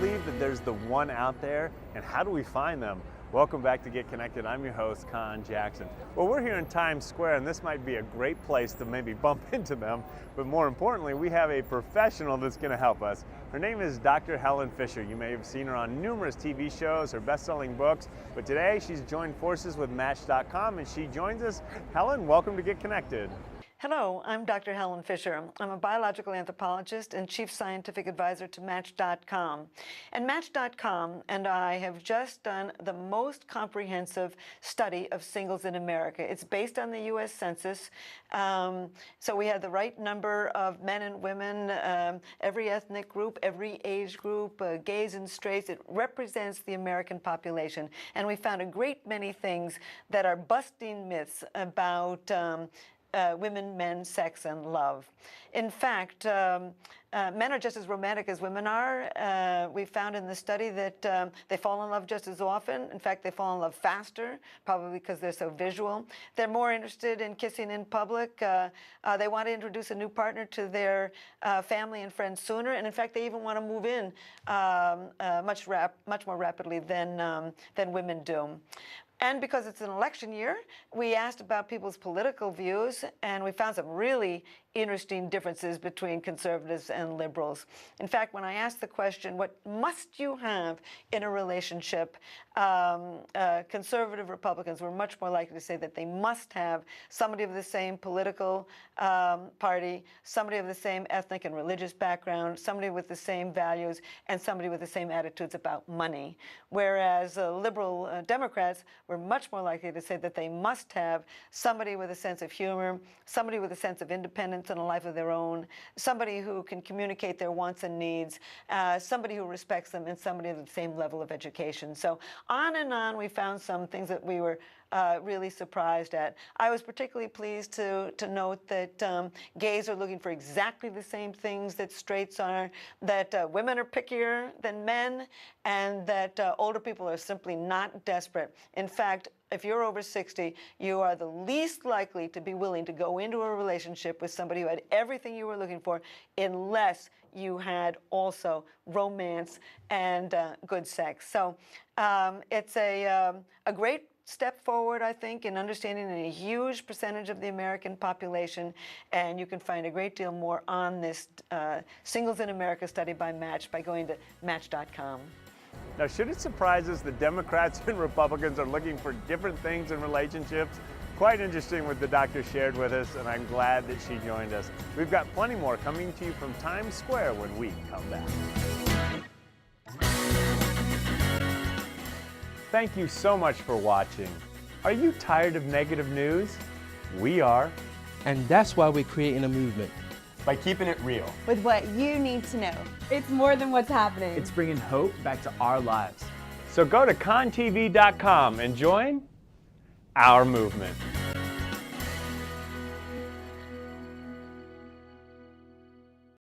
believe that there's the one out there, and how do we find them? Welcome back to Get Connected. I'm your host, Conn Jackson. Well, we're here in Times Square, and this might be a great place to maybe bump into them, but more importantly, we have a professional that's going to help us. Her name is Dr. Helen Fisher. You may have seen her on numerous TV shows, her best-selling books, but today she's joined forces with Match.com, and she joins us. Helen, welcome to Get Connected. Hello, I'm Dr. Helen Fisher. I'm a biological anthropologist and chief scientific advisor to Match.com. And Match.com and I have just done the most comprehensive study of singles in America. It's based on the U.S. Census, so we have the right number of men and women, every ethnic group, every age group, gays and straights. It represents the American population. And we found a great many things that are busting myths about women, men, sex, and love. In fact, men are just as romantic as women are. We found in the study that they fall in love just as often. In fact, they fall in love faster, probably because they're so visual. They're more interested in kissing in public. They want to introduce a new partner to their family and friends sooner. And in fact, they even want to move in much more rapidly than women do. And because it's an election year, we asked about people's political views, and we found some really interesting differences between conservatives and liberals. In fact, when I asked the question, what must you have in a relationship, conservative Republicans were much more likely to say that they must have somebody of the same political party, somebody of the same ethnic and religious background, somebody with the same values, and somebody with the same attitudes about money. Whereas liberal Democrats were much more likely to say that they must have somebody with a sense of humor, somebody with a sense of independence and a life of their own, somebody who can communicate their wants and needs, somebody who respects them, and somebody at the same level of education. So on and on, we found some things that we were really surprised at. I was particularly pleased to note that gays are looking for exactly the same things that straights are, that women are pickier than men, and that older people are simply not desperate. In fact, if you're over 60, you are the least likely to be willing to go into a relationship with somebody who had everything you were looking for, unless you had also romance and good sex. So it's a great step forward, I think, in understanding a huge percentage of the American population, and you can find a great deal more on this Singles in America study by Match by going to Match.com. Now, should it surprise us that Democrats and Republicans are looking for different things in relationships? Quite interesting what the doctor shared with us, and I'm glad that she joined us. We've got plenty more coming to you from Times Square when we come back. Thank you so much for watching. Are you tired of negative news? We are. And that's why we're creating a movement. By keeping it real. With what you need to know. It's more than what's happening. It's bringing hope back to our lives. So go to conntv.com and join our movement.